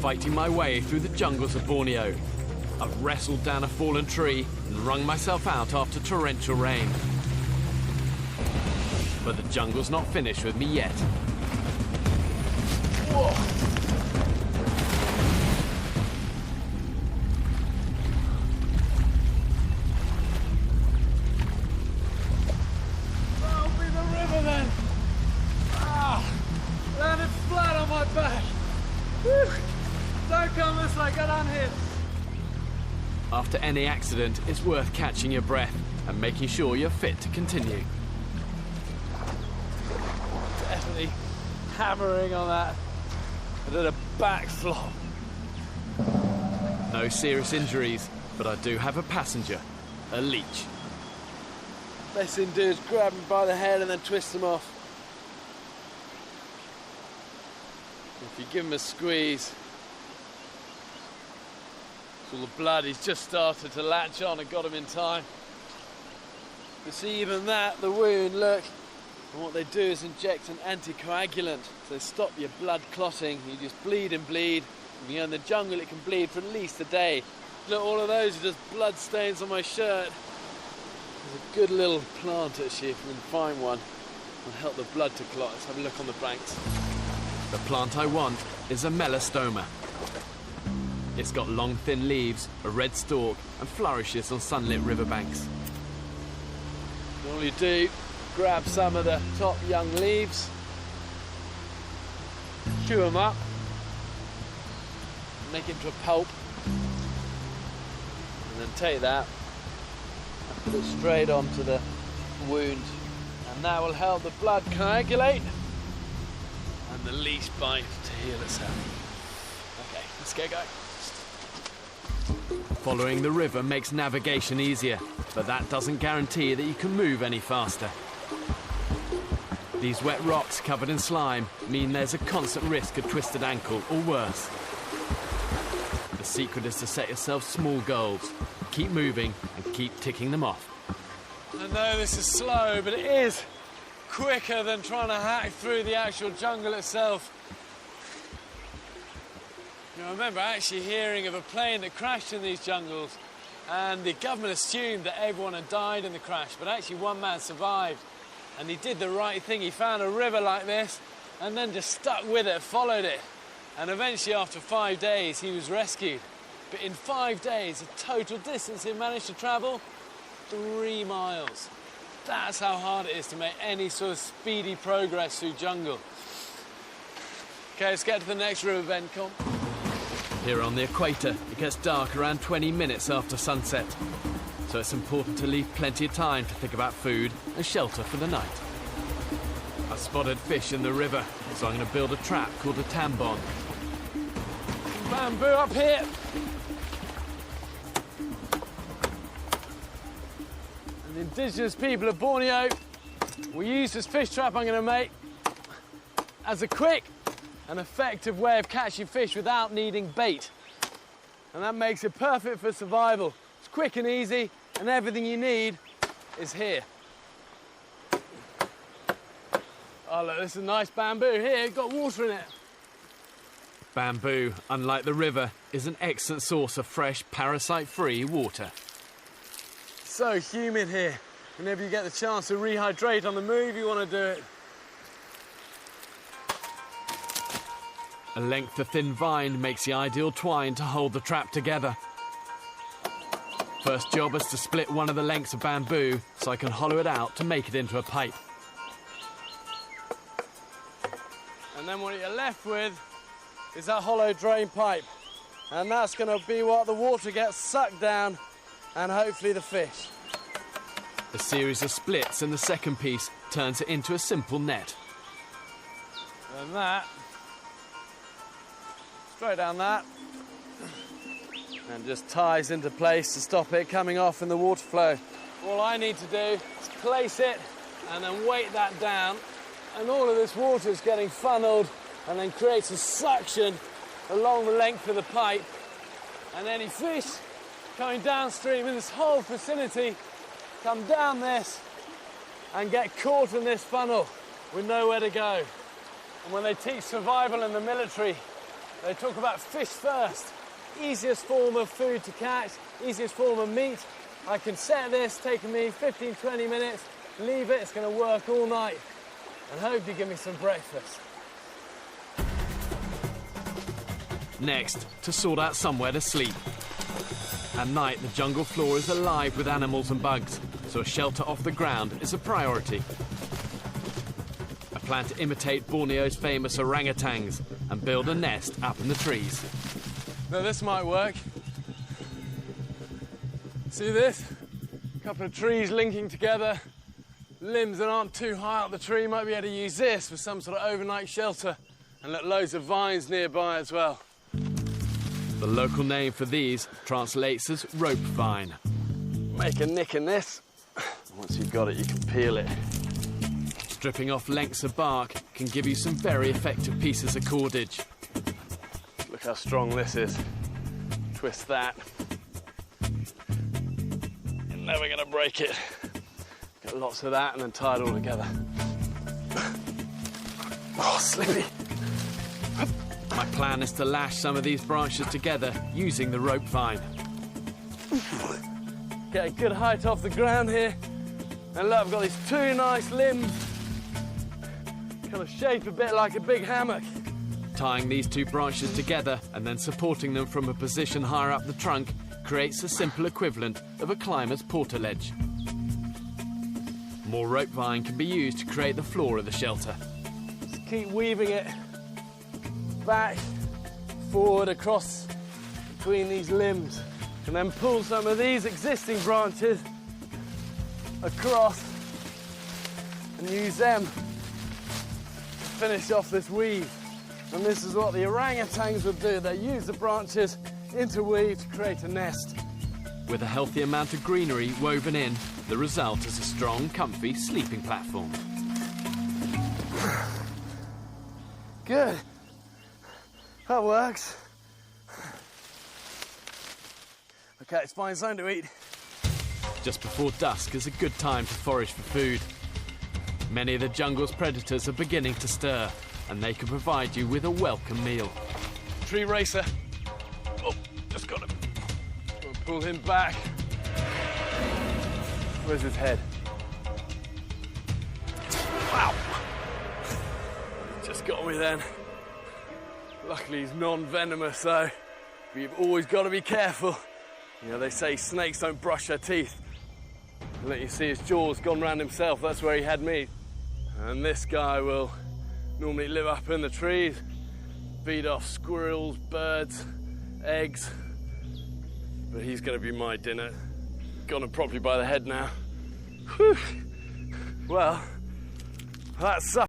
fighting my way through the jungles of Borneo. I've wrestled down a fallen tree and wrung myself out after torrential rain. But the jungle's not finished with me yet. Whoa. That'll be the river then. Landed flat on my back. Whew. Don't come this way, get unhitched. After any accident, it's worth catching your breath and making sure you're fit to continue. Definitely hammering on that. I did a back flop. No serious injuries, but I do have a passenger, a leech. Best thing to do is grab him by the head and then twist him off. If you give him a squeeze, all the blood, he's just started to latch on and got him in time. You see, even that, the wound, look. And what they do is inject an anticoagulant. So they stop your blood clotting. You just bleed and bleed. If you're in the jungle, it can bleed for at least a day. Look, all of those are just blood stains on my shirt. There's a good little plant, actually, if you can find one. It'll help the blood to clot. Let's have a look on the banks. The plant I want is a melastoma. It's got long, thin leaves, a red stalk, and flourishes on sunlit riverbanks. All you do, grab some of the top young leaves, chew them up, make it into a pulp, and then take that and put it straight onto the wound. And that will help the blood coagulate and the leech bite to heal itself. Okay, let's get going. Following the river makes navigation easier, but that doesn't guarantee that you can move any faster. These wet rocks covered in slime mean there's a constant risk of twisted ankle or worse. The secret is to set yourself small goals, keep moving and keep ticking them off. I know this is slow, but it is quicker than trying to hack through the actual jungle itself. I remember actually hearing of a plane that crashed in these jungles, and the government assumed that everyone had died in the crash, but actually one man survived, and he did the right thing. He found a river like this and then just stuck with it, followed it, and eventually after 5 days he was rescued. But in 5 days, the total distance he managed to travel, 3 miles. That's how hard it is to make any sort of speedy progress through jungle. Okay, let's get to the next river bend, come. Here on the equator, it gets dark around 20 minutes after sunset, so it's important to leave plenty of time to think about food and shelter for the night. I've spotted fish in the river, so I'm going to build a trap called a tambon. Some bamboo up here. And the indigenous people of Borneo will use this fish trap I'm going to make as a quick an effective way of catching fish without needing bait. And that makes it perfect for survival. It's quick and easy, and everything you need is here. Oh look, this is a nice bamboo here, it's got water in it. Bamboo, unlike the river, is an excellent source of fresh, parasite-free water. So humid here. Whenever you get the chance to rehydrate on the move, you want to do it. A length of thin vine makes the ideal twine to hold the trap together. First job is to split one of the lengths of bamboo so I can hollow it out to make it into a pipe. And then what you're left with is that hollow drain pipe. And that's going to be what the water gets sucked down and hopefully the fish. A series of splits in the second piece turns it into a simple net. And that, straight down that, and just ties into place to stop it coming off in the water flow. All I need to do is place it and then weight that down, and all of this water is getting funneled and then creates a suction along the length of the pipe, and any fish coming downstream in this whole vicinity come down this and get caught in this funnel with nowhere to go. And when they teach survival in the military, They talk about fish first. Easiest form of food to catch, easiest form of meat. I can set this, taking me 15, 20 minutes, leave it, it's going to work all night. And hope you give me some breakfast. Next, to sort out somewhere to sleep. At night, the jungle floor is alive with animals and bugs, so a shelter off the ground is a priority. I plan to imitate Borneo's famous orangutans and build a nest up in the trees. Now this might work. See this? A couple of trees linking together. Limbs that aren't too high up the tree, might be able to use this for some sort of overnight shelter. And look, loads of vines nearby as well. The local name for these translates as rope vine. Make a nick in this. Once you've got it, you can peel it. Stripping off lengths of bark can give you some very effective pieces of cordage. Look how strong this is. Twist that. You're never going to break it. Get lots of that and then tie it all together. Oh, slippy. My plan is to lash some of these branches together using the rope vine. Get a good height off the ground here. And look, I've got these two nice limbs. Kind of shaped a bit like a big hammock. Tying these two branches together and then supporting them from a position higher up the trunk creates a simple equivalent of a climber's portaledge. More rope vine can be used to create the floor of the shelter. Just keep weaving it back, forward, across between these limbs. And then pull some of these existing branches across and use them to finish off this weave. And this is what the orangutans would do. They use the branches interweave to create a nest. With a healthy amount of greenery woven in, the result is a strong, comfy sleeping platform. Good. That works. Okay, it's fine, something to eat. Just before dusk is a good time to forage for food. Many of the jungle's predators are beginning to stir, and they can provide you with a welcome meal. Tree racer. Oh, just got to pull him back. Where's his head? Wow! Just got me then. Luckily he's non-venomous though, but you've always got to be careful. You know, they say snakes don't brush their teeth. And let you see his jaws gone round himself, that's where he had me. And this guy will normally live up in the trees, feed off squirrels, birds, eggs. But he's going to be my dinner. Got him properly by the head now. Whew. Well, that's supper.